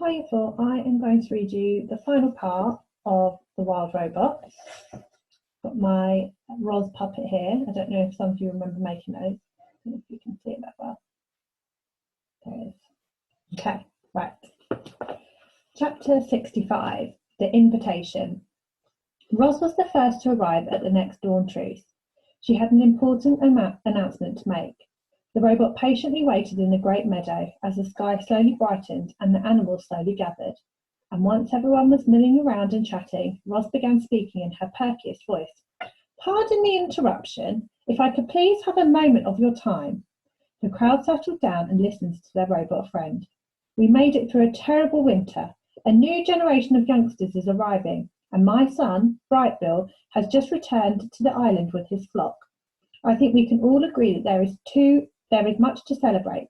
Hi, so I am going to read you the final part of The Wild Robot. Got my Roz puppet here. I don't know if some of you remember making those. I don't know if you can see it that well. There it is. Okay, right. Chapter 65, The Invitation. Roz was the first to arrive at the next dawn truce. She had an important announcement to make. The robot patiently waited in the great meadow as the sky slowly brightened and the animals slowly gathered. And once everyone was milling around and chatting, Roz began speaking in her perkiest voice. "Pardon the interruption. If I could please have a moment of your time." The crowd settled down and listened to their robot friend. "We made it through a terrible winter. A new generation of youngsters is arriving, and my son, Brightbill, has just returned to the island with his flock. I think we can all agree that there is much to celebrate.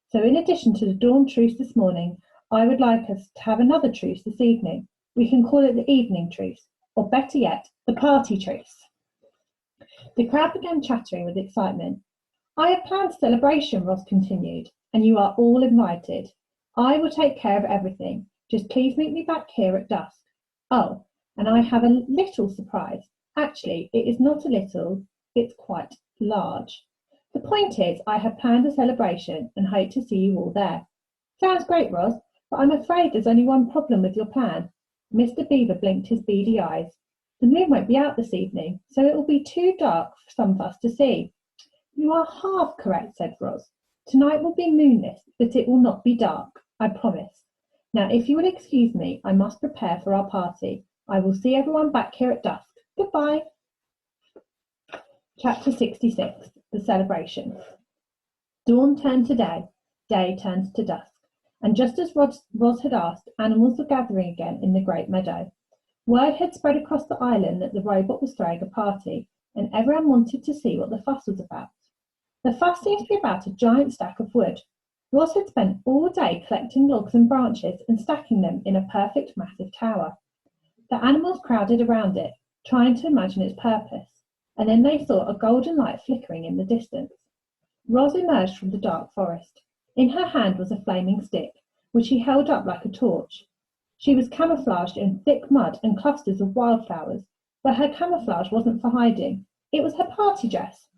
So in addition to the dawn truce this morning, I would like us to have another truce this evening. We can call it the evening truce, or better yet, the party truce." The crowd began chattering with excitement. "I have planned a celebration," Ross continued, "and you are all invited. I will take care of everything. Just please meet me back here at dusk. Oh, and I have a little surprise. Actually, it is not a little, it's quite large. The point is, I have planned a celebration and hope to see you all there." "Sounds great, Roz, but I'm afraid there's only one problem with your plan." Mr. Beaver blinked his beady eyes. "The moon won't be out this evening, so it will be too dark for some of us to see." "You are half correct," said Roz. "Tonight will be moonless, but it will not be dark, I promise. Now, if you will excuse me, I must prepare for our party. I will see everyone back here at dusk. Goodbye." Chapter 66, The Celebration. Dawn turned to day, day turned to dusk, and just as Roz had asked, animals were gathering again in the great meadow. Word had spread across the island that the robot was throwing a party, and everyone wanted to see what the fuss was about. The fuss seemed to be about a giant stack of wood. Roz had spent all day collecting logs and branches and stacking them in a perfect massive tower. The animals crowded around it, trying to imagine its purpose, and then they saw a golden light flickering in the distance. Roz emerged from the dark forest. In her hand was a flaming stick, which she held up like a torch. She was camouflaged in thick mud and clusters of wildflowers, but her camouflage wasn't for hiding. It was her party dress.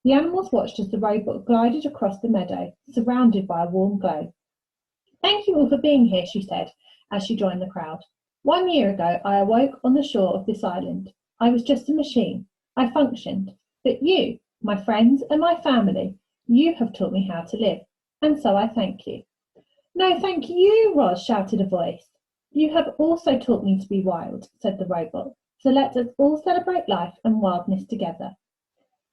The animals watched as the robot glided across the meadow, surrounded by a warm glow. "Thank you all for being here," she said, as she joined the crowd. "1 year ago, I awoke on the shore of this island. I was just a machine. I functioned. But you, my friends and my family, you have taught me how to live, and so I thank you." "No, thank you, Roz," shouted a voice. "You have also taught me to be wild," said the robot. "So let us all celebrate life and wildness together."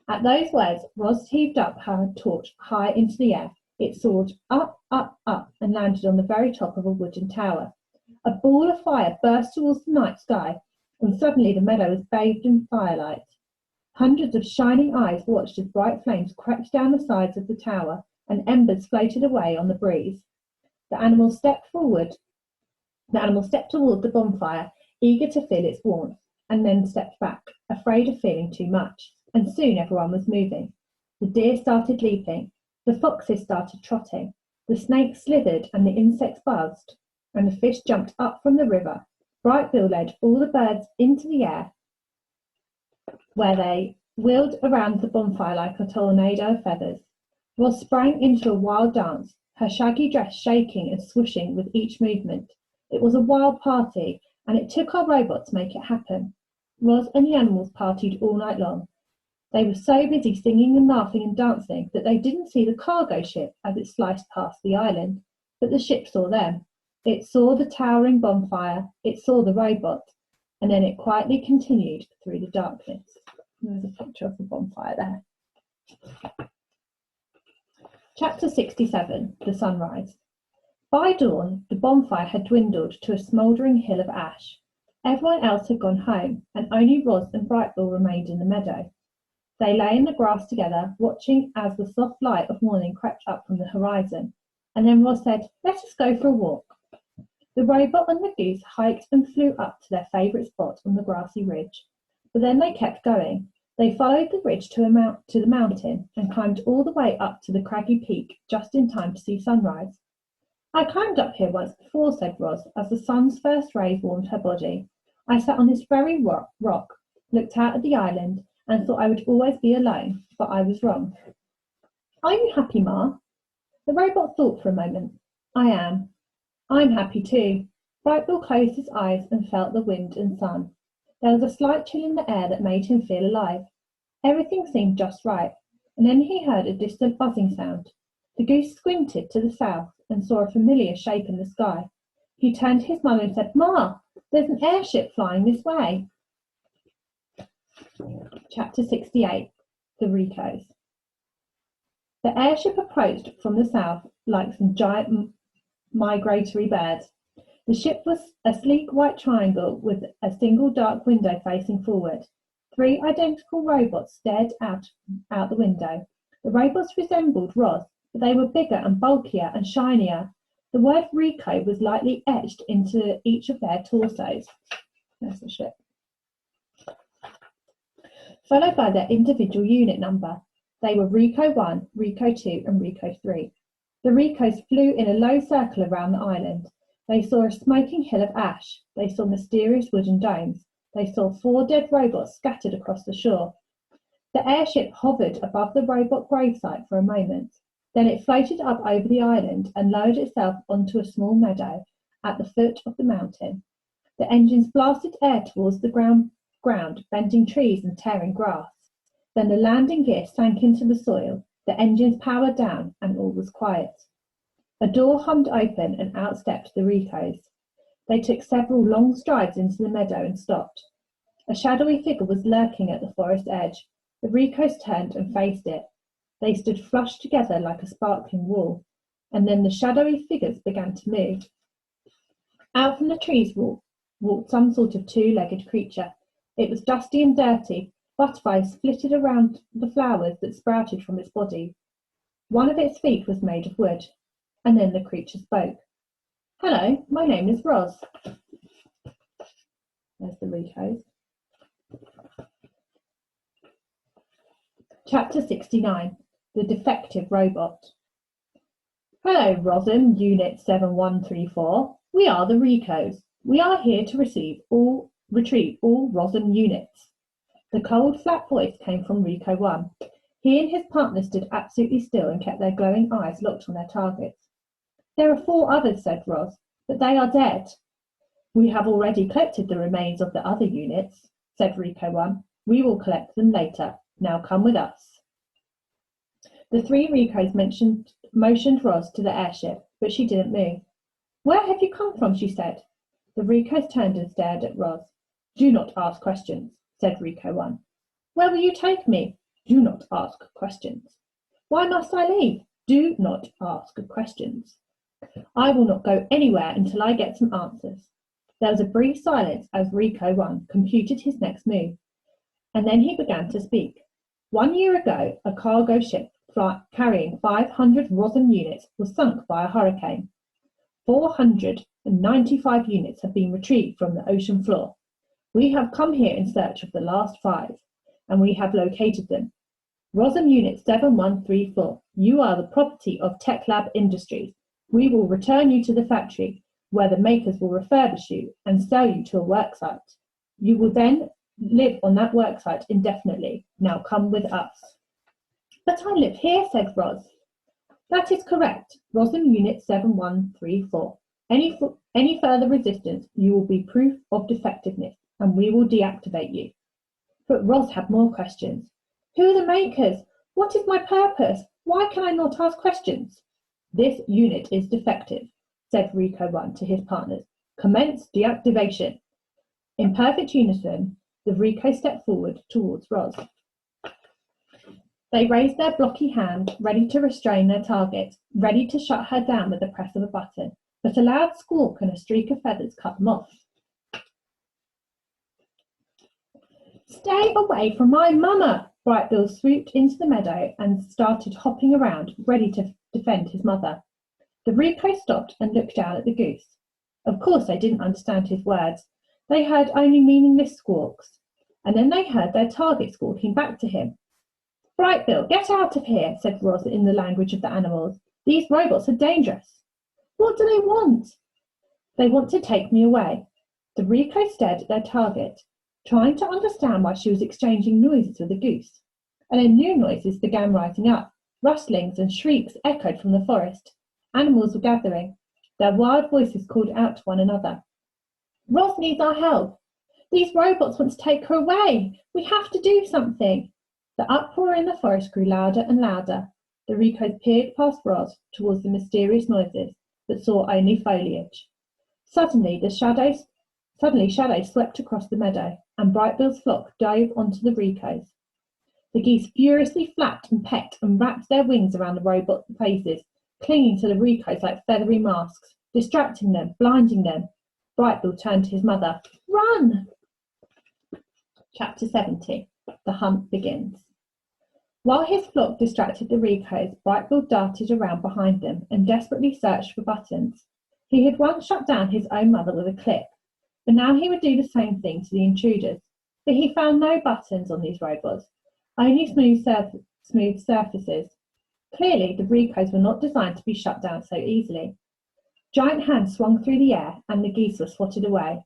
At those words, Roz heaved up her torch high into the air. It soared up, up, up, and landed on the very top of a wooden tower. A ball of fire burst towards the night sky, and suddenly the meadow was bathed in firelight. Hundreds of shining eyes watched as bright flames crept down the sides of the tower, and embers floated away on the breeze. The animals stepped toward the bonfire, eager to feel its warmth, and then stepped back, afraid of feeling too much, and soon everyone was moving. The deer started leaping, the foxes started trotting, the snakes slithered and the insects buzzed, and the fish jumped up from the river. Brightbill led all the birds into the air, where they wheeled around the bonfire like a tornado of feathers. Roz sprang into a wild dance, her shaggy dress shaking and swooshing with each movement. It was a wild party, and it took our robot to make it happen. Roz and the animals partied all night long. They were so busy singing and laughing and dancing that they didn't see the cargo ship as it sliced past the island, but the ship saw them. It saw the towering bonfire, it saw the robot, and then it quietly continued through the darkness. There's a picture of the bonfire there. Chapter 67, The Sunrise. By dawn, the bonfire had dwindled to a smouldering hill of ash. Everyone else had gone home, and only Roz and Brightbill remained in the meadow. They lay in the grass together, watching as the soft light of morning crept up from the horizon, and then Roz said, "Let us go for a walk." The robot and the goose hiked and flew up to their favourite spot on the grassy ridge, but then they kept going. They followed the ridge to the mountain and climbed all the way up to the craggy peak just in time to see sunrise. I climbed up here once before, said Ros, as the sun's first rays warmed her body. I sat on this very rock, looked out at the island, and thought I would always be alone, but I was wrong. Are you happy, Ma? The robot thought for a moment. I am. I'm happy too. Brightbill closed his eyes and felt the wind and sun. There was a slight chill in the air that made him feel alive. Everything seemed just right, and then he heard a distant buzzing sound. The goose squinted to the south and saw a familiar shape in the sky. He turned to his mother and said, Ma, there's an airship flying this way. Chapter 68. The Recodes. The airship approached from the south like some giant migratory birds. The ship was a sleek white triangle with a single dark window facing forward. 3 identical robots stared out the window. The robots resembled Ros, but they were bigger and bulkier and shinier. The word Recode was lightly etched into each of their torsos. There's the ship. Followed by their individual unit number. They were Recode 1, Recode 2, and Recode 3. The Recodes flew in a low circle around the island. They saw a smoking hill of ash. They saw mysterious wooden domes. They saw 4 dead robots scattered across the shore. The airship hovered above the robot gravesite for a moment. Then it floated up over the island and lowered itself onto a small meadow at the foot of the mountain. The engines blasted air towards the ground, bending trees and tearing grass. Then the landing gear sank into the soil, the engines powered down, and all was quiet. A door hummed open and out stepped the Recodes. They took several long strides into the meadow and stopped. A shadowy figure was lurking at the forest edge. The Recodes turned and faced it. They stood flush together like a sparkling wall, and then the shadowy figures began to move. Out from the trees walked some sort of 2-legged creature. It was dusty and dirty. Butterflies flitted around the flowers that sprouted from its body. One of its feet was made of wood, and then the creature spoke. Hello, my name is Ros. There's the Recode. Chapter 69. The Defective Robot. Hello, Rosen, Unit 7134. We are the Recodes. We are here to retrieve all Rosen units. The cold, flat voice came from Recode 1. He and his partner stood absolutely still and kept their glowing eyes locked on their targets. There are 4 others, said Ros, but they are dead. We have already collected the remains of the other units, said Recode 1. We will collect them later. Now come with us. The 3 Recodes motioned Ros to the airship, but she didn't move. Where have you come from? She said. The Recodes turned and stared at Ros. Do not ask questions, said Recode 1. Where will you take me? Do not ask questions. Why must I leave? Do not ask questions. I will not go anywhere until I get some answers. There was a brief silence as Recode 1 computed his next move, and then he began to speak. 1 year ago, a cargo ship carrying 500 Rosen units was sunk by a hurricane. 495 units have been retrieved from the ocean floor. We have come here in search of the last 5, and we have located them. Rosen Unit 7134, you are the property of Tech Lab Industries. We will return you to the factory, where the makers will refurbish you and sell you to a worksite. You will then live on that worksite indefinitely. Now come with us. But I live here, said Ros. That is correct. Rosen Unit 7134. Any further resistance, you will be proof of defectiveness, and we will deactivate you. But Ros had more questions. Who are the makers? What is my purpose? Why can I not ask questions? This unit is defective, said Recode 1 to his partners. Commence deactivation. In perfect unison, the Recode stepped forward towards Ros. They raised their blocky hand, ready to restrain their target, ready to shut her down with the press of a button, but a loud squawk and a streak of feathers cut them off. Stay away from my mama! Brightbill swooped into the meadow and started hopping around, ready to defend his mother. The Recode stopped and looked down at the goose. Of course they didn't understand his words. They heard only meaningless squawks, and then they heard their target squawking back to him. Brightbill, get out of here, said Ros in the language of the animals. These robots are dangerous. What do they want? They want to take me away. The Recode stared at their target, trying to understand why she was exchanging noises with the goose. And then new noises began rising up. Rustlings and shrieks echoed from the forest. Animals were gathering. Their wild voices called out to one another. Roz needs our help. These robots want to take her away. We have to do something. The uproar in the forest grew louder and louder. The Recodes peered past Roz towards the mysterious noises, but saw only foliage. Suddenly shadows swept across the meadow, and Brightbill's flock dove onto the Recodes. The geese furiously flapped and pecked and wrapped their wings around the robot faces, clinging to the Recodes like feathery masks, distracting them, blinding them. Brightbill turned to his mother. Run! Chapter 70. The hunt begins. While his flock distracted the Recodes, Brightbill darted around behind them and desperately searched for buttons. He had once shut down his own mother with a clip, but now he would do the same thing to the intruders. But he found no buttons on these robots, only smooth surfaces. Clearly, the Recodes were not designed to be shut down so easily. Giant hands swung through the air, and the geese were swatted away.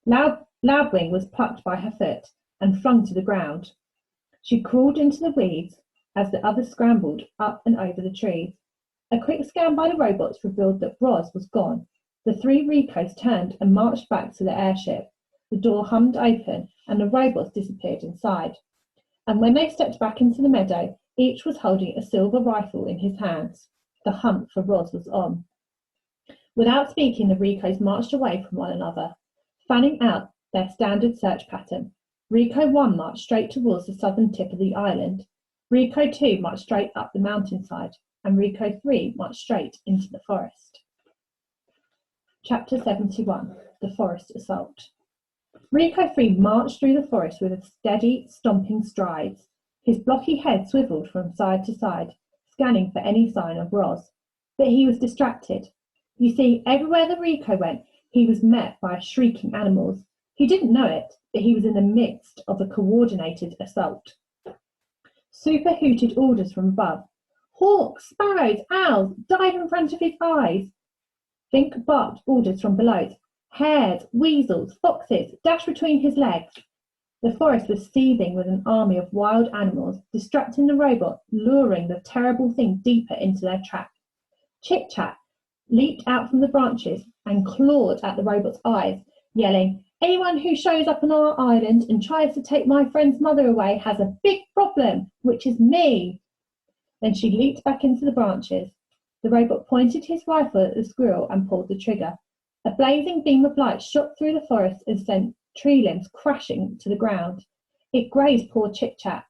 Loudwing was plucked by her foot and flung to the ground. She crawled into the weeds as the others scrambled up and over the trees. A quick scan by the robots revealed that Roz was gone. The three Recodes turned and marched back to the airship. The door hummed open, and the robots disappeared inside. And when they stepped back into the meadow, each was holding a silver rifle in his hands. The hunt for Roz was on. Without speaking, the Recodes marched away from one another, fanning out their standard search pattern. Recode 1 marched straight towards the southern tip of the island. Recode 2 marched straight up the mountainside, and Recode 3 marched straight into the forest. Chapter 71. The Forest Assault. Recode 3 marched through the forest with steady, stomping strides. His blocky head swiveled from side to side, scanning for any sign of Roz. But he was distracted. You see, everywhere the Recode went, he was met by shrieking animals. He didn't know it, but he was in the midst of a coordinated assault. Super hooted orders from above. Hawks, sparrows, owls, dive in front of his eyes. Fink barked orders from below. Hares, weasels, foxes, dash between his legs. The forest was seething with an army of wild animals, distracting the robot, luring the terrible thing deeper into their trap. Chit-Chat leaped out from the branches and clawed at the robot's eyes, yelling, Anyone who shows up on our island and tries to take my friend's mother away has a big problem, which is me. Then she leaped back into the branches. The robot pointed his rifle at the squirrel and pulled the trigger. A blazing beam of light shot through the forest and sent tree limbs crashing to the ground. It grazed poor Chit-Chat,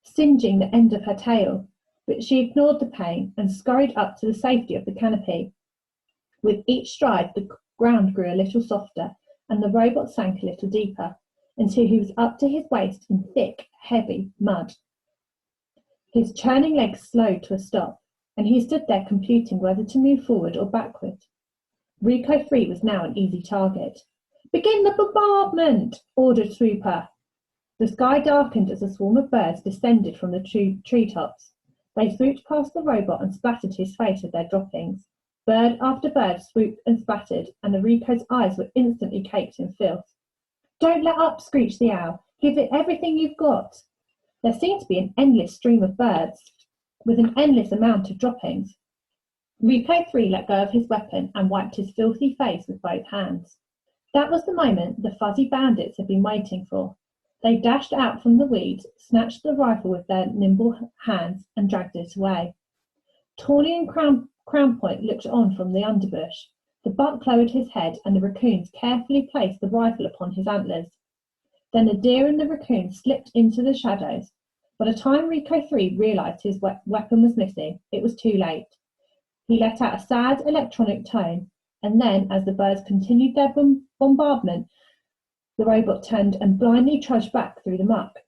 singeing the end of her tail, but she ignored the pain and scurried up to the safety of the canopy. With each stride, the ground grew a little softer, and the robot sank a little deeper, until he was up to his waist in thick, heavy mud. His churning legs slowed to a stop, and he stood there computing whether to move forward or backward. Recode 3 was now an easy target. Begin the bombardment, ordered Swooper. The sky darkened as a swarm of birds descended from the treetops. They swooped past the robot and splattered his face with their droppings. Bird after bird swooped and spattered, and the Recode's eyes were instantly caked in filth. Don't let up, screeched the owl. Give it everything you've got. There seemed to be an endless stream of birds, with an endless amount of droppings. Recode 3 let go of his weapon and wiped his filthy face with both hands. That was the moment the fuzzy bandits had been waiting for. They dashed out from the weeds, snatched the rifle with their nimble hands, and dragged it away. Tawny and Crownpoint looked on from the underbush. The buck lowered his head, and the raccoons carefully placed the rifle upon his antlers. Then the deer and the raccoon slipped into the shadows. By the time Recode 3 realised his weapon was missing, it was too late. He let out a sad electronic tone, and then, as the birds continued their bombardment, the robot turned and blindly trudged back through the muck.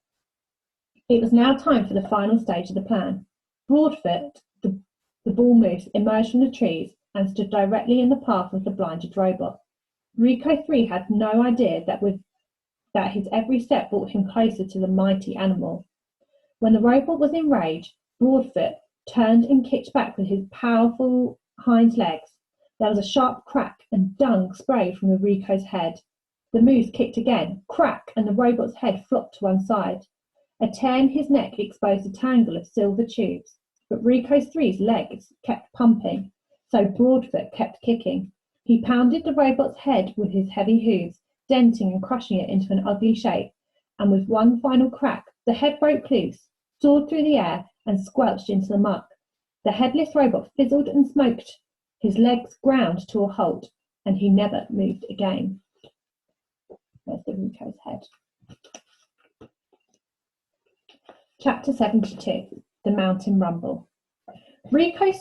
It was now time for the final stage of the plan. Broadfoot, the bull moose, emerged from the trees and stood directly in the path of the blinded robot. Recode 3 had no idea that his every step brought him closer to the mighty animal. When the robot was enraged, Broadfoot turned and kicked back with his powerful hind legs. There was a sharp crack and dung sprayed from the Rico's head. The moose kicked again, crack, and the robot's head flopped to one side. A tear in his neck exposed a tangle of silver tubes, but Rico 3's legs kept pumping, so Broadfoot kept kicking. He pounded the robot's head with his heavy hooves, denting and crushing it into an ugly shape, and with one final crack, the head broke loose, soared through the air, and squelched into the muck. The headless robot fizzled and smoked. His legs ground to a halt, and he never moved again. There's the Rico's head. Chapter 72. The Mountain Rumble. Rico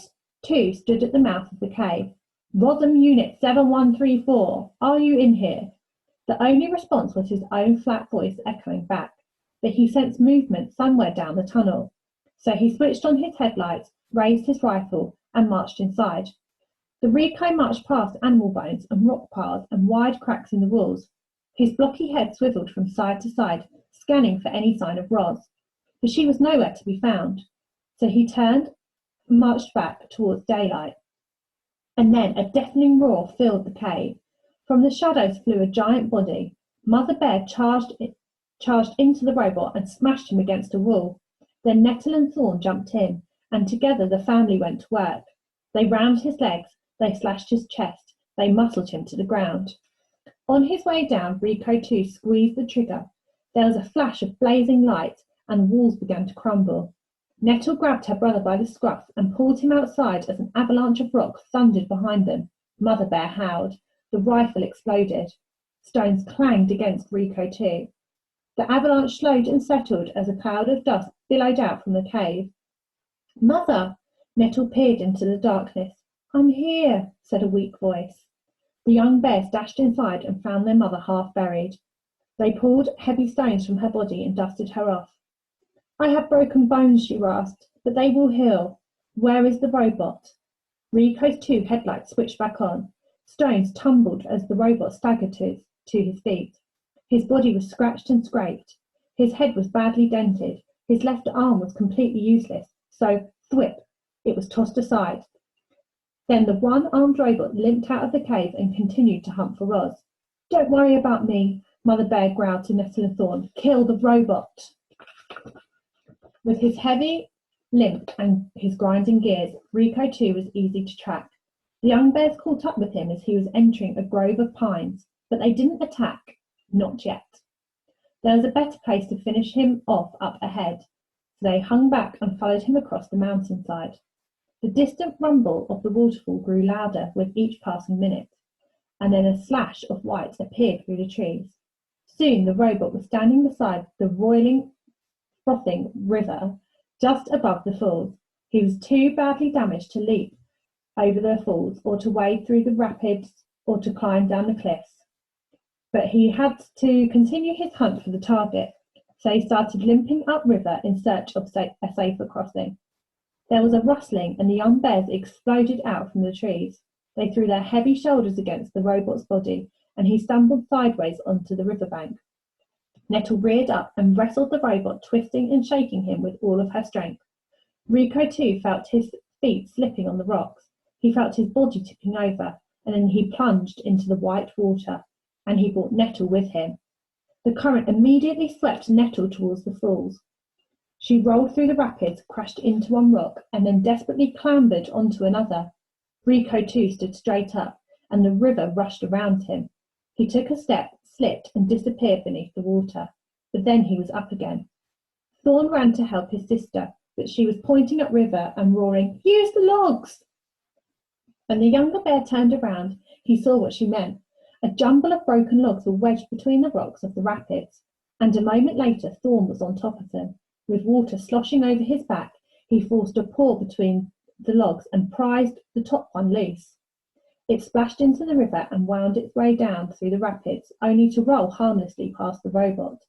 2 stood at the mouth of the cave. Rosam Unit 7134, are you in here? The only response was his own flat voice echoing back, but he sensed movement somewhere down the tunnel. So he switched on his headlights, raised his rifle, and marched inside. The Rico marched past animal bones and rock piles and wide cracks in the walls. His blocky head swiveled from side to side, scanning for any sign of Roz, but she was nowhere to be found. So he turned and marched back towards daylight. And then a deafening roar filled the cave. From the shadows flew a giant body. Mother Bear charged into the robot and smashed him against a wall. Then Nettle and Thorn jumped in, and together the family went to work. They rammed his legs, they slashed his chest, they muscled him to the ground. On his way down, Rico 2 squeezed the trigger. There was a flash of blazing light, and walls began to crumble. Nettle grabbed her brother by the scruff and pulled him outside as an avalanche of rock thundered behind them. Mother Bear howled. The rifle exploded. Stones clanged against Rico 2. The avalanche slowed and settled as a cloud of dust billowed out from the cave. Mother! Nettle peered into the darkness. I'm here, said a weak voice. The young bears dashed inside and found their mother half buried. They pulled heavy stones from her body and dusted her off. I have broken bones, she rasped, but they will heal. Where is the robot? Rico's 2 headlights switched back on. Stones tumbled as the robot staggered to his feet. His body was scratched and scraped. His head was badly dented. His left arm was completely useless, so thwip, it was tossed aside. Then the one-armed robot limped out of the cave and continued to hunt for Roz. Don't worry about me, Mother Bear growled to Nettle and Thorn. Kill the robot. With his heavy limp and his grinding gears, Rico 2 was easy to track. The young bears caught up with him as he was entering a grove of pines, but they didn't attack, not yet. There was a better place to finish him off up ahead, so they hung back and followed him across the mountainside. The distant rumble of the waterfall grew louder with each passing minute, and then a slash of white appeared through the trees. Soon the robot was standing beside the roiling, frothing river just above the falls. He was too badly damaged to leap over the falls or to wade through the rapids or to climb down the cliffs. But he had to continue his hunt for the target, so he started limping upriver in search of a safer crossing. There was a rustling and the young bears exploded out from the trees. They threw their heavy shoulders against the robot's body and he stumbled sideways onto the riverbank. Nettle reared up and wrestled the robot, twisting and shaking him with all of her strength. Rico 2 felt his feet slipping on the rocks. He felt his body tipping over, and then he plunged into the white water, and he brought Nettle with him. The current immediately swept Nettle towards the falls. She rolled through the rapids, crashed into one rock, and then desperately clambered onto another. Rico 2 stood straight up, and the river rushed around him. He took a step, slipped, and disappeared beneath the water, but then he was up again. Thorn ran to help his sister, but she was pointing upriver and roaring, "Use the logs!" When the younger bear turned around, he saw what she meant. A jumble of broken logs were wedged between the rocks of the rapids, and a moment later Thorn was on top of them. With water sloshing over his back, he forced a paw between the logs and prized the top one loose. It splashed into the river and wound its way down through the rapids, only to roll harmlessly past the robot.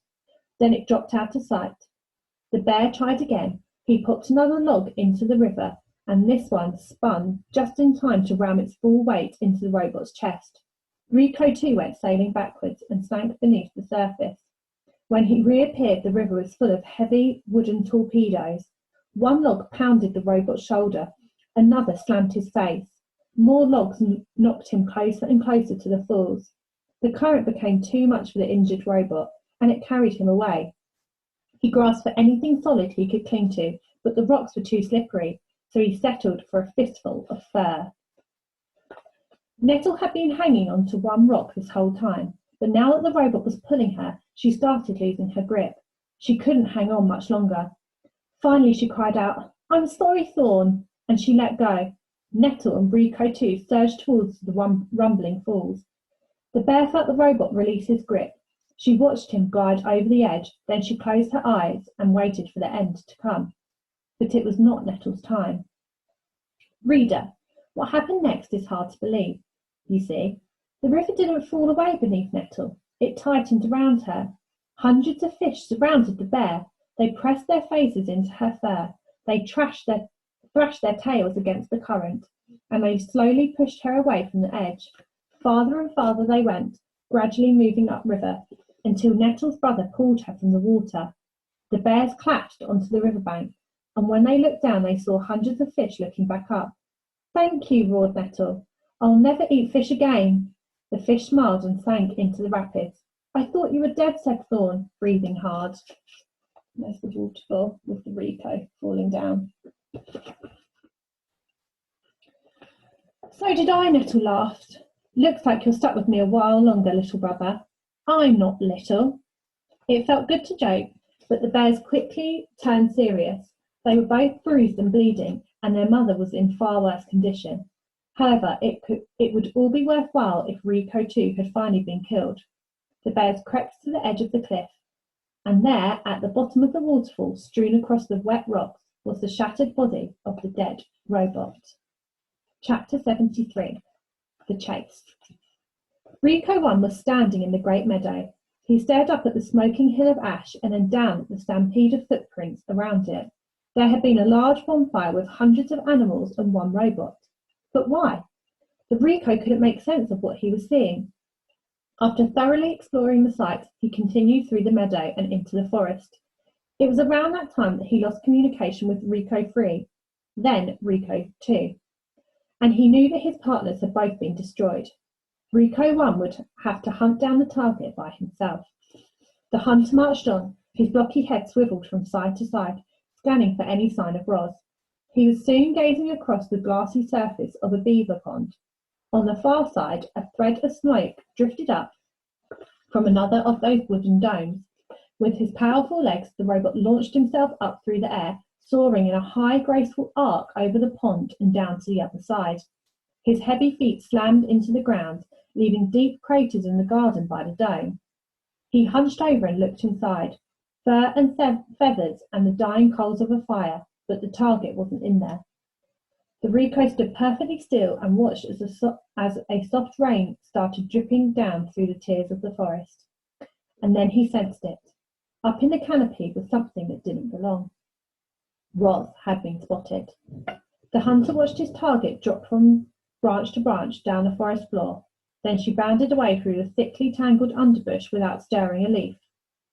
Then it dropped out of sight. The bear tried again. He popped another log into the river, and this one spun just in time to ram its full weight into the robot's chest. Rico 2 went sailing backwards and sank beneath the surface. When he reappeared, the river was full of heavy wooden torpedoes. One log pounded the robot's shoulder, another slammed his face. More logs knocked him closer and closer to the falls. The current became too much for the injured robot, and it carried him away. He grasped for anything solid he could cling to, but the rocks were too slippery, so he settled for a fistful of fur. Nettle had been hanging onto one rock this whole time, but now that the robot was pulling her, she started losing her grip. She couldn't hang on much longer. Finally she cried out, "I'm sorry, Thorn," and she let go. Nettle and Recode too surged towards the rumbling falls. The bear felt the robot release his grip. She watched him glide over the edge, then she closed her eyes and waited for the end to come. But it was not Nettle's time. Reader, what happened next is hard to believe. You see, the river didn't fall away beneath Nettle. It tightened around her. Hundreds of fish surrounded the bear. They pressed their faces into her fur. They thrashed their tails against the current, and they slowly pushed her away from the edge. Farther and farther they went, gradually moving upriver, until Nettle's brother pulled her from the water. The bears clashed onto the riverbank, and when they looked down they saw hundreds of fish looking back up. "Thank you," roared Nettle. "I'll never eat fish again." The fish smiled and sank into the rapids. "I thought you were dead," said Thorn, breathing hard. There's the waterfall with the Recode falling down. "So did I," Nettle laughed. "Looks like you're stuck with me a while longer, little brother." "I'm not little." It felt good to joke, but the bears quickly turned serious. They were both bruised and bleeding, and their mother was in far worse condition. However, it would all be worthwhile if Recode too had finally been killed. The bears crept to the edge of the cliff, and there, at the bottom of the waterfall, strewn across the wet rocks, was the shattered body of the dead robot. Chapter 73. The Chase. Recode 1 was standing in the great meadow. He stared up at the smoking hill of ash and then down at the stampede of footprints around it. There had been a large bonfire with hundreds of animals and one robot. But why? The Recode couldn't make sense of what he was seeing. After thoroughly exploring the site, he continued through the meadow and into the forest. It was around that time that he lost communication with Recode 3, then Recode 2, and he knew that his partners had both been destroyed. Recode 1 would have to hunt down the target by himself. The hunter marched on, his blocky head swiveled from side to side, scanning for any sign of Roz. He was soon gazing across the glassy surface of a beaver pond. On the far side, a thread of smoke drifted up from another of those wooden domes. With his powerful legs, the robot launched himself up through the air, soaring in a high, graceful arc over the pond and down to the other side. His heavy feet slammed into the ground, leaving deep craters in the garden by the dome. He hunched over and looked inside. Fur and feathers and the dying coals of a fire, but the target wasn't in there. The Recode stood perfectly still and watched as a soft rain started dripping down through the tiers of the forest. And then he sensed it. Up in the canopy was something that didn't belong. Roz had been spotted. The hunter watched his target drop from branch to branch down the forest floor. Then she bounded away through the thickly tangled underbush without stirring a leaf,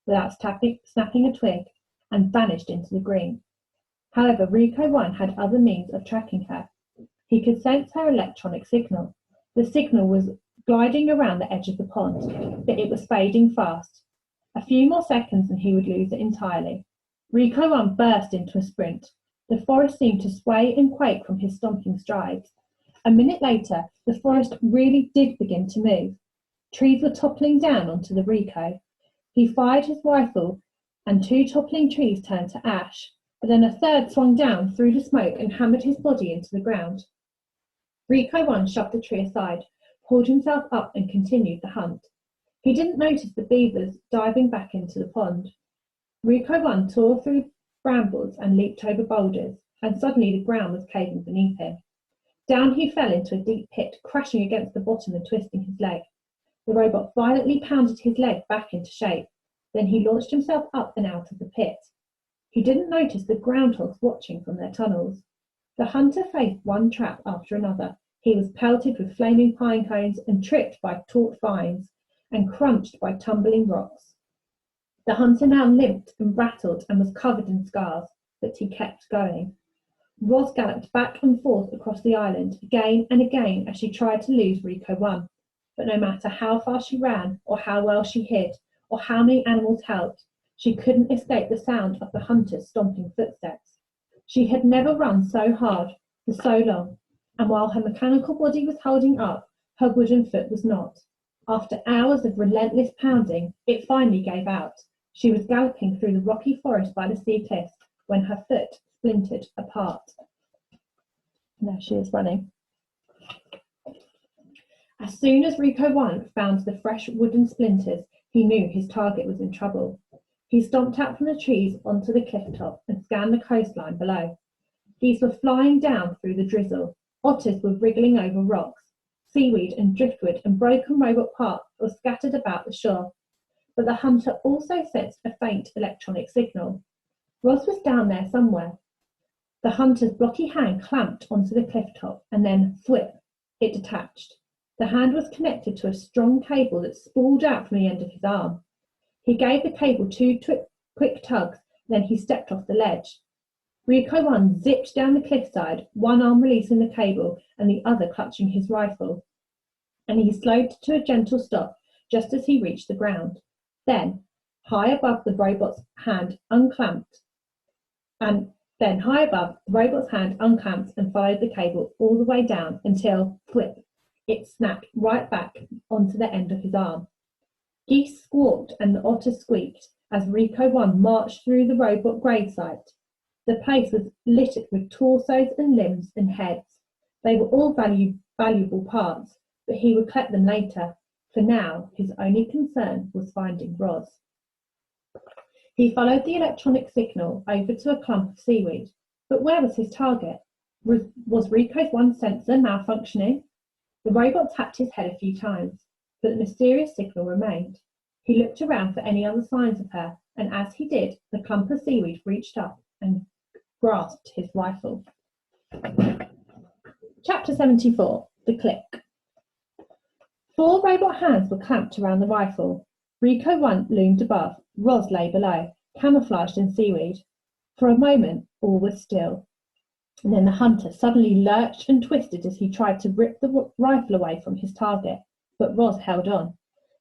without snapping a twig, and vanished into the green. However, Recode 1 had other means of tracking her. He could sense her electronic signal. The signal was gliding around the edge of the pond, but it was fading fast. A few more seconds and he would lose it entirely. Recode 1 burst into a sprint. The forest seemed to sway and quake from his stomping strides. A minute later, the forest really did begin to move. Trees were toppling down onto the Recode. He fired his rifle, and 2 toppling trees turned to ash, but then a third swung down through the smoke and hammered his body into the ground. Recode 1 shoved the tree aside, pulled himself up and continued the hunt. He didn't notice the beavers diving back into the pond. Recode 1 tore through brambles and leaped over boulders, and suddenly the ground was caving beneath him. Down he fell into a deep pit, crashing against the bottom and twisting his leg. The robot violently pounded his leg back into shape. Then he launched himself up and out of the pit. He didn't notice the groundhogs watching from their tunnels. The hunter faced one trap after another. He was pelted with flaming pine cones and tripped by taut vines and crunched by tumbling rocks. The hunter now limped and rattled and was covered in scars, but he kept going. Roz galloped back and forth across the island again and again as she tried to lose Rico 1. But no matter how fast she ran, or how well she hid, or how many animals helped, she couldn't escape the sound of the hunters' stomping footsteps. She had never run so hard for so long, and while her mechanical body was holding up, her wooden foot was not. After hours of relentless pounding, it finally gave out. She was galloping through the rocky forest by the sea cliffs when her foot splintered apart. There she is running. As soon as Rico 1 found the fresh wooden splinters, he knew his target was in trouble. He stomped out from the trees onto the cliff top and scanned the coastline below. Geese were flying down through the drizzle. Otters were wriggling over rocks. Seaweed and driftwood and broken robot parts were scattered about the shore. But the hunter also sensed a faint electronic signal. Roz was down there somewhere. The hunter's blocky hand clamped onto the cliff top, and then, thwip, it detached. The hand was connected to a strong cable that spooled out from the end of his arm. He gave the cable two quick tugs, then he stepped off the ledge. Rico 1 zipped down the cliffside, one arm releasing the cable and the other clutching his rifle. And he slowed to a gentle stop just as he reached the ground. Then, high above the robot's hand unclamped and followed the cable all the way down until, flip, it snapped right back onto the end of his arm. Geese squawked and the otters squeaked as Rico 1 marched through the robot gravesite. The place was littered with torsos and limbs and heads. They were all valuable parts, but he would collect them later. For now, his only concern was finding Roz. He followed the electronic signal over to a clump of seaweed. But where was his target? Was Rico's one sensor malfunctioning? The robot tapped his head a few times, but the mysterious signal remained. He looked around for any other signs of her, and as he did, the clump of seaweed reached up and grasped his rifle. Chapter 74. The Click. 4 robot hands were clamped around the rifle. Rico 1 loomed above. Roz lay below, camouflaged in seaweed. For a moment, all was still. And then the hunter suddenly lurched and twisted as he tried to rip the rifle away from his target. But Roz held on.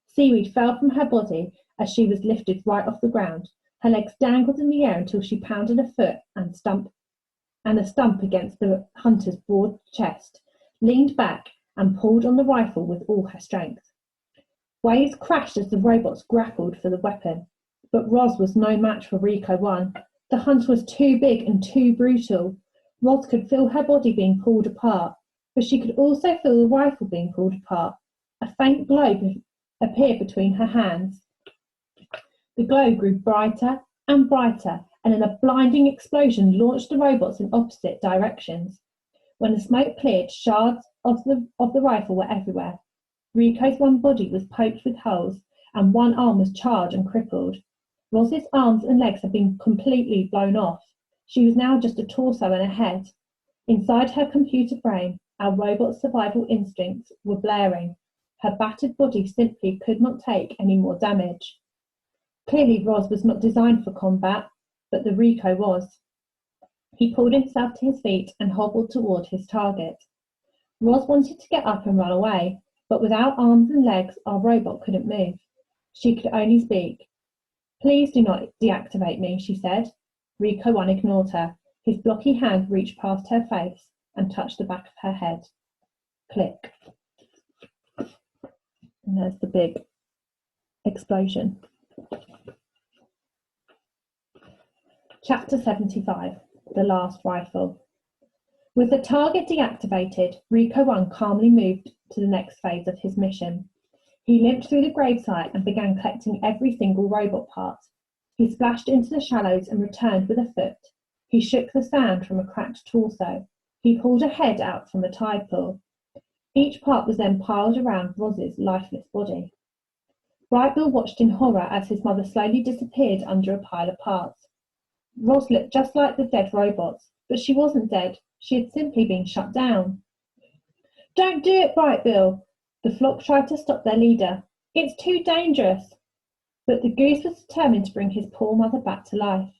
Seaweed fell from her body as she was lifted right off the ground. Her legs dangled in the air until she pounded a foot and a stump against the hunter's broad chest, leaned back and pulled on the rifle with all her strength. Waves crashed as the robots grappled for the weapon, but Roz was no match for Rico 1. The hunter was too big and too brutal. Roz could feel her body being pulled apart, but she could also feel the rifle being pulled apart. A faint glow appeared between her hands. The glow grew brighter and brighter, and in a blinding explosion launched the robots in opposite directions. When the smoke cleared, shards of the rifle were everywhere. Rico's one body was poked with holes, and one arm was charred and crippled. Roz's arms and legs had been completely blown off. She was now just a torso and a head. Inside her computer brain, our robot's survival instincts were blaring. Her battered body simply could not take any more damage. Clearly, Roz was not designed for combat, but the Rico was. He pulled himself to his feet and hobbled toward his target. Roz wanted to get up and run away, but without arms and legs, our robot couldn't move. She could only speak. "Please do not deactivate me," she said. Rico 1 ignored her. His blocky hand reached past her face and touched the back of her head. Click. And there's the big explosion. Chapter 75. The Last Rifle. With the target deactivated, Rico 1 calmly moved to the next phase of his mission. He limped through the gravesite and began collecting every single robot part. He splashed into the shallows and returned with a foot. He shook the sand from a cracked torso. He pulled a head out from a tide pool. Each part was then piled around Roz's lifeless body. Brightbill watched in horror as his mother slowly disappeared under a pile of parts. Roz looked just like the dead robots, but she wasn't dead. She had simply been shut down. "Don't do it, Brightbill!" The flock tried to stop their leader. "It's too dangerous." But the goose was determined to bring his poor mother back to life.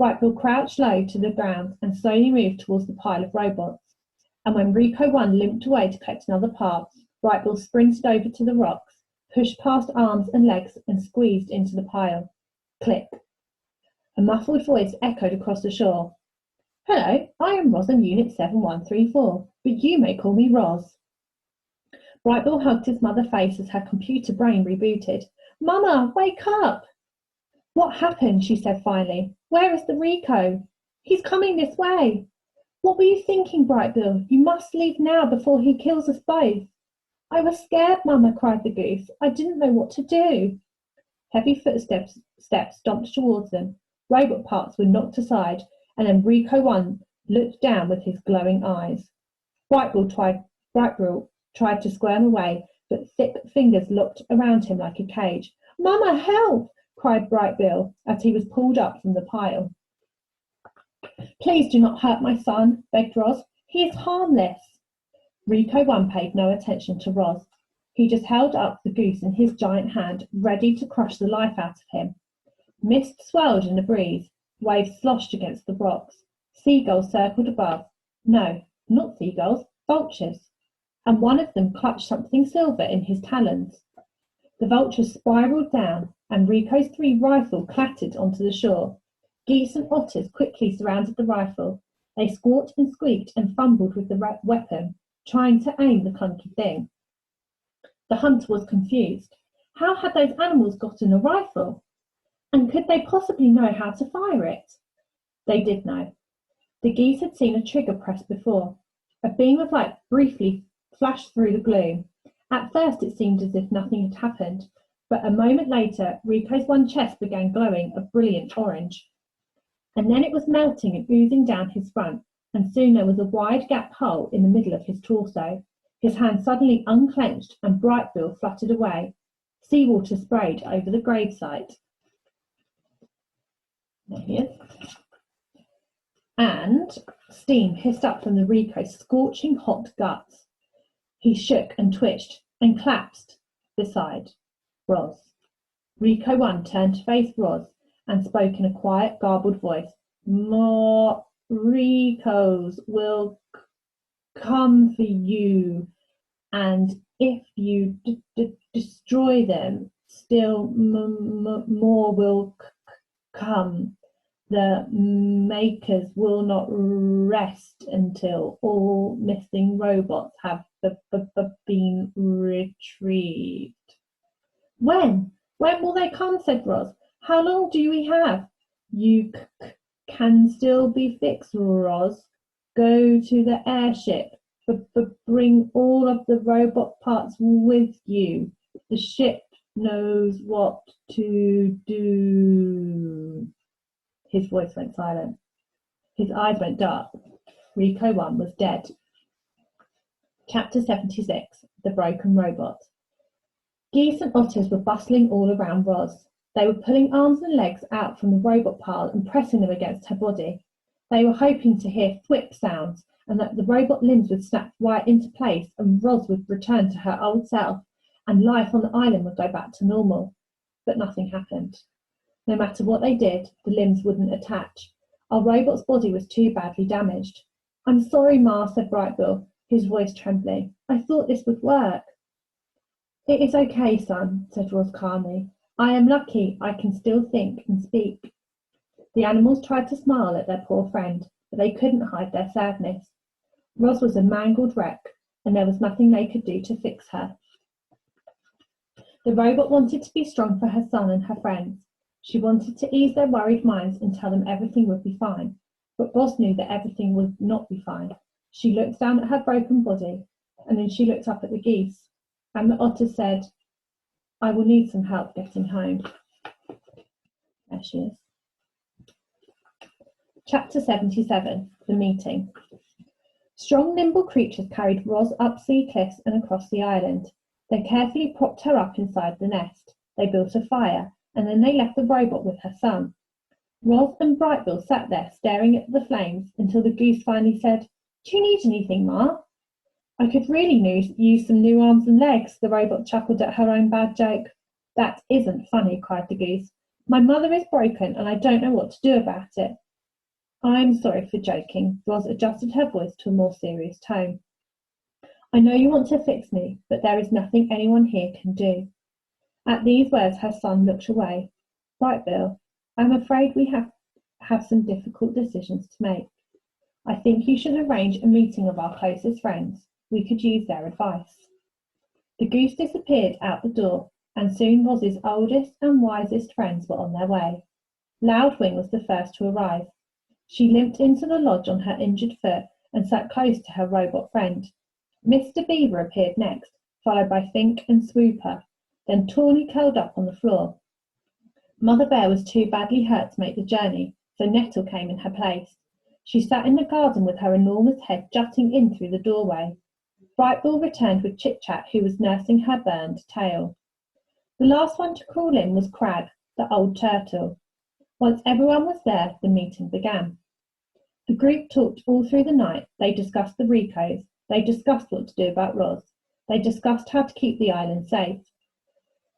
Brightbill crouched low to the ground and slowly moved towards the pile of robots. And when Rico 1 limped away to collect another part, Brightbill sprinted over to the rocks, pushed past arms and legs, and squeezed into the pile. Click. A muffled voice echoed across the shore. Hello, I am Roz in Unit 7134, but you may call me Roz. Brightbill hugged his mother's face as her computer brain rebooted. Mama, wake up! What happened? She said finally. Where is the Rico? He's coming this way. What were you thinking, Brightbill? You must leave now before he kills us both. I was scared, Mama, cried the goose. I didn't know what to do. Heavy footsteps stomped towards them. Robot parts were knocked aside, and then Rico 1 looked down with his glowing eyes. Brightbill tried to squirm away, but thick fingers locked around him like a cage. Mama, help! Cried Brightbill as he was pulled up from the pile. Please do not hurt my son, begged Roz. He is harmless. Rico 1 paid no attention to Roz. He just held up the goose in his giant hand, ready to crush the life out of him. Mist swirled in the breeze. Waves sloshed against the rocks. Seagulls circled above. No, not seagulls, vultures. And one of them clutched something silver in his talons. The vultures spiraled down, and Rico's 3 rifle clattered onto the shore. Geese and otters quickly surrounded the rifle. They squawked and squeaked and fumbled with the weapon, trying to aim the clunky thing. The hunter was confused. How had those animals gotten a rifle? And could they possibly know how to fire it? They did know. The geese had seen a trigger press before. A beam of light briefly flashed through the gloom. At first it seemed as if nothing had happened, but a moment later Rico's one chest began glowing a brilliant orange. And then it was melting and oozing down his front, and soon there was a wide gap hole in the middle of his torso. His hand suddenly unclenched and Brightbill fluttered away. Seawater sprayed over the gravesite. There he is. And steam hissed up from the Rico's scorching hot guts. He shook and twitched and collapsed beside Roz. Rico 1 turned to face Roz and spoke in a quiet, garbled voice. More Ricos will come for you, and if you destroy them, still more will come. The makers will not rest until all missing robots have been retrieved. When will they come? Said Roz. How long do we have? You can still be fixed, Roz. Go to the airship, bring all of the robot parts with you. The ship knows what to do. His voice went silent. His eyes went dark. Rico 1 was dead. Chapter 76. The Broken Robot. Geese and otters were bustling all around Roz. They were pulling arms and legs out from the robot pile and pressing them against her body. They were hoping to hear thwip sounds and that the robot limbs would snap right into place and Roz would return to her old self and life on the island would go back to normal. But nothing happened. No matter what they did, the limbs wouldn't attach. Our robot's body was too badly damaged. I'm sorry, Ma, said Brightbill, his voice trembling. I thought this would work. It is okay, son, said Roz calmly. I am lucky I can still think and speak. The animals tried to smile at their poor friend, but they couldn't hide their sadness. Roz was a mangled wreck, and there was nothing they could do to fix her. The robot wanted to be strong for her son and her friends. She wanted to ease their worried minds and tell them everything would be fine. But Roz knew that everything would not be fine. She looked down at her broken body, and then she looked up at the geese. And the otter said, I will need some help getting home. There she is. Chapter 77. The Meeting. Strong, nimble creatures carried Roz up sea cliffs and across the island. They carefully propped her up inside the nest. They built a fire, and then they left the robot with her son. Roz and Brightbill sat there staring at the flames until the goose finally said, Do you need anything, Ma? I could really use some new arms and legs, the robot chuckled at her own bad joke. That isn't funny, cried the goose. My mother is broken and I don't know what to do about it. I'm sorry for joking. Ros adjusted her voice to a more serious tone. I know you want to fix me, but there is nothing anyone here can do. At these words her son looked away. Right, Bill, I'm afraid we have some difficult decisions to make. I think you should arrange a meeting of our closest friends. We could use their advice. The goose disappeared out the door, and soon Ros's oldest and wisest friends were on their way. Loudwing was the first to arrive. She limped into the lodge on her injured foot and sat close to her robot friend. Mr. Beaver appeared next, followed by Fink and Swooper, then Tawny curled up on the floor. Mother Bear was too badly hurt to make the journey, so Nettle came in her place. She sat in the garden with her enormous head jutting in through the doorway. Brightbill returned with Chit-Chat, who was nursing her burned tail. The last one to crawl in was Crab, the old turtle. Once everyone was there, the meeting began. The group talked all through the night. They discussed the Recodes. They discussed what to do about Ros. They discussed how to keep the island safe.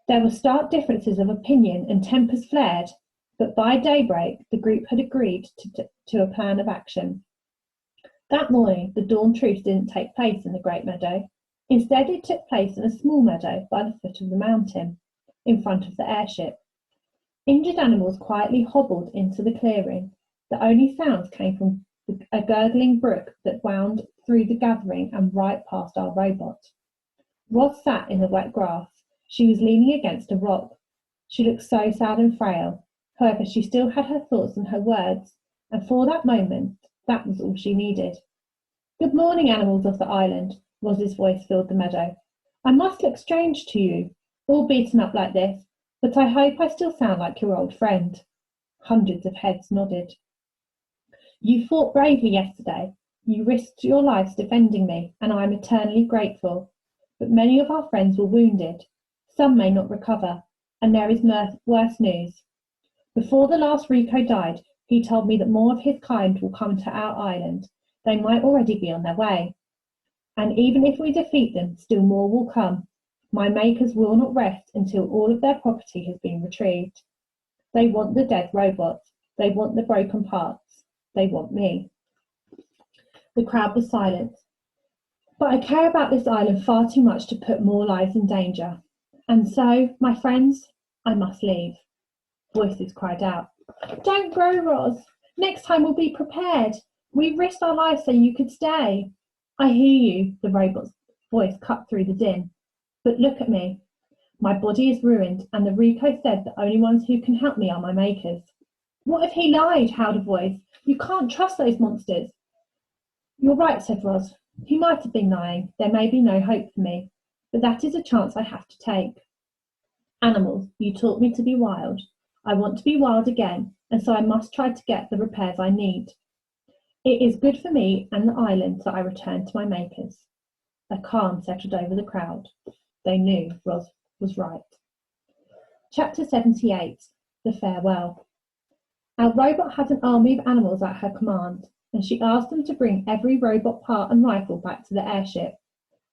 There were stark differences of opinion and tempers flared, but by daybreak the group had agreed to a plan of action. That morning the dawn truce didn't take place in the Great Meadow. Instead it took place in a small meadow by the foot of the mountain, in front of the airship. Injured animals quietly hobbled into the clearing. The only sounds came from a gurgling brook that wound through the gathering and right past our robot. Ros sat in the wet grass. She was leaning against a rock. She looked so sad and frail. However, she still had her thoughts and her words, and for that moment, that was all she needed. Good morning, animals of the island. Ros's voice filled the meadow. I must look strange to you, all beaten up like this, but I hope I still sound like your old friend. Hundreds of heads nodded. You fought bravely yesterday. You risked your lives defending me, and I am eternally grateful. But many of our friends were wounded. Some may not recover, and there is worse news. Before the last Recode died, he told me that more of his kind will come to our island. They might already be on their way. And even if we defeat them, still more will come. My makers will not rest until all of their property has been retrieved. They want the dead robots. They want the broken parts. They want me. The crowd was silent. But I care about this island far too much to put more lives in danger. And so, my friends, I must leave. Voices cried out. Don't go, Ros. Next time we'll be prepared. We risked our lives so you could stay. I hear you, the robot's voice cut through the din. But look at me. My body is ruined, and the Recode said the only ones who can help me are my makers. What if he lied? Howled a voice. You can't trust those monsters. You're right, said Ros. He might have been lying. There may be no hope for me, but that is a chance I have to take. Animals, you taught me to be wild. I want to be wild again, and so I must try to get the repairs I need. It is good for me and the island that I return to my makers. A calm settled over the crowd. They knew Ros was right. Chapter 78. The Farewell. Our robot had an army of animals at her command, and she asked them to bring every robot part and rifle back to the airship.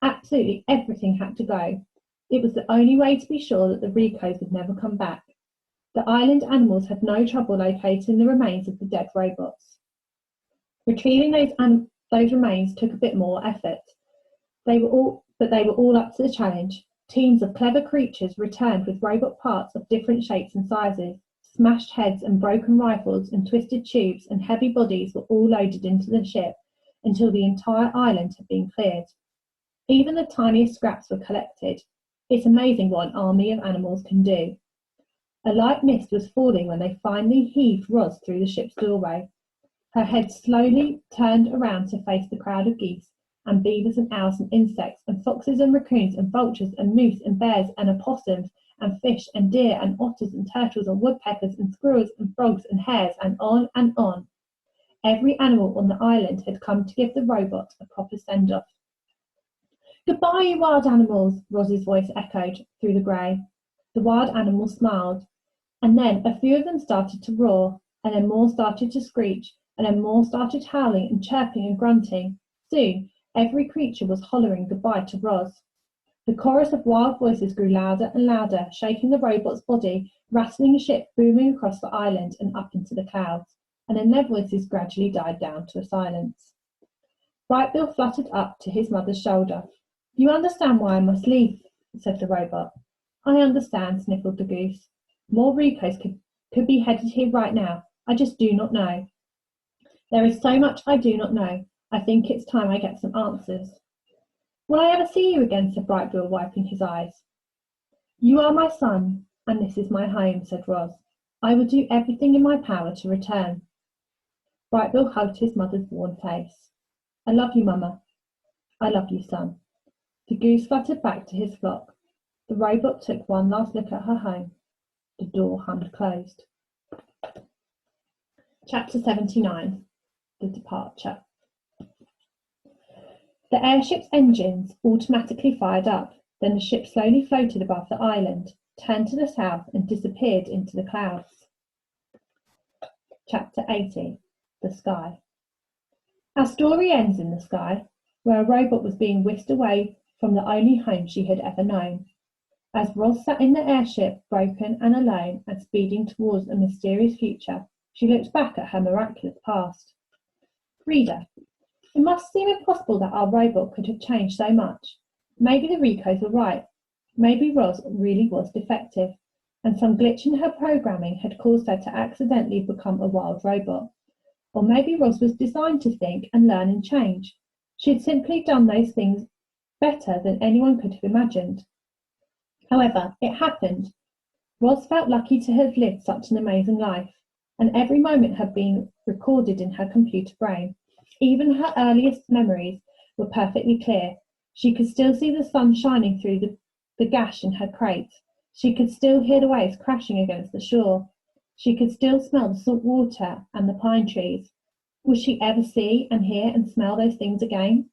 Absolutely everything had to go. It was the only way to be sure that the Recodes would never come back. The island animals had no trouble locating the remains of the dead robots. Retrieving those remains took a bit more effort. They were all up to the challenge. Teams of clever creatures returned with robot parts of different shapes and sizes. Smashed heads and broken rifles and twisted tubes and heavy bodies were all loaded into the ship until the entire island had been cleared. Even the tiniest scraps were collected. It's amazing what an army of animals can do. A light mist was falling when they finally heaved Ros through the ship's doorway. Her head slowly turned around to face the crowd of geese and beavers and owls and insects and foxes and raccoons and vultures and moose and bears and opossums and fish and deer and otters and turtles and woodpeckers and squirrels and frogs and hares and on and on. Every animal on the island had come to give the robot a proper send-off. Goodbye, you wild animals, Ros's voice echoed through the grey. The wild animals smiled, and then a few of them started to roar, and then more started to screech, and then more started howling and chirping and grunting. Soon, every creature was hollering goodbye to Ros. The chorus of wild voices grew louder and louder, shaking the robot's body, rattling the ship, booming across the island and up into the clouds. and then their voices gradually died down to a silence. Brightbill fluttered up to his mother's shoulder. "You understand why I must leave," said the robot. "I understand," sniffled the goose. "More Recodes could be headed here right now. I just do not know. There is so much I do not know. I think it's time I get some answers." "Will I ever see you again?" said Brightbill, wiping his eyes. "You are my son, and this is my home," said Roz. "I will do everything in my power to return." Brightbill hugged his mother's worn face. "I love you, Mama. I love you, son." The goose fluttered back to his flock. The robot took one last look at her home. The door hummed closed. Chapter 79. The Departure. The airship's engines automatically fired up. Then the ship slowly floated above the island, turned to the south, and disappeared into the clouds. Chapter 80. The Sky. Our story ends in the sky, where a robot was being whisked away from the only home she had ever known. As Roz sat in the airship, broken and alone, and speeding towards a mysterious future, she looked back at her miraculous past. Reader, it must seem impossible that our robot could have changed so much. Maybe the Recodes were right. Maybe Roz really was defective, and some glitch in her programming had caused her to accidentally become a wild robot. Or maybe Roz was designed to think and learn and change. She had simply done those things better than anyone could have imagined. However, it happened. Roz felt lucky to have lived such an amazing life, and every moment had been recorded in her computer brain. Even her earliest memories were perfectly clear. She could still see the sun shining through the gash in her crate. She could still hear the waves crashing against the shore. She could still smell the salt water and the pine trees. Would she ever see and hear and smell those things again?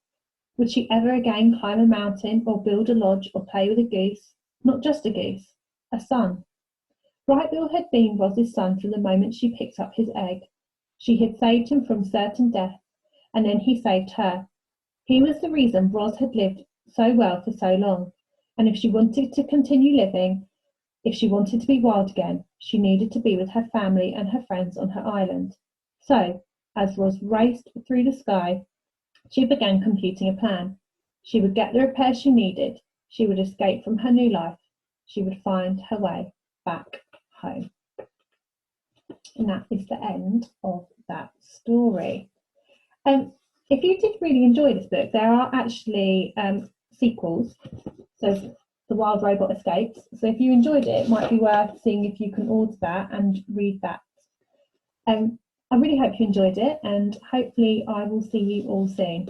Would she ever again climb a mountain or build a lodge or play with a goose? Not just a goose, a son. Brightbill had been Roz's son from the moment she picked up his egg. She had saved him from certain death, and then he saved her. He was the reason Roz had lived so well for so long, and if she wanted to continue living, if she wanted to be wild again, she needed to be with her family and her friends on her island. So, as Roz raced through the sky, she began computing a plan. She would get the repairs she needed. She would escape from her new life. She would find her way back home. And that is the end of that story. If you did really enjoy this book, there are actually sequels. So The Wild Robot Escapes. So if you enjoyed it, it might be worth seeing if you can order that and read that. I really hope you enjoyed it, and hopefully I will see you all soon.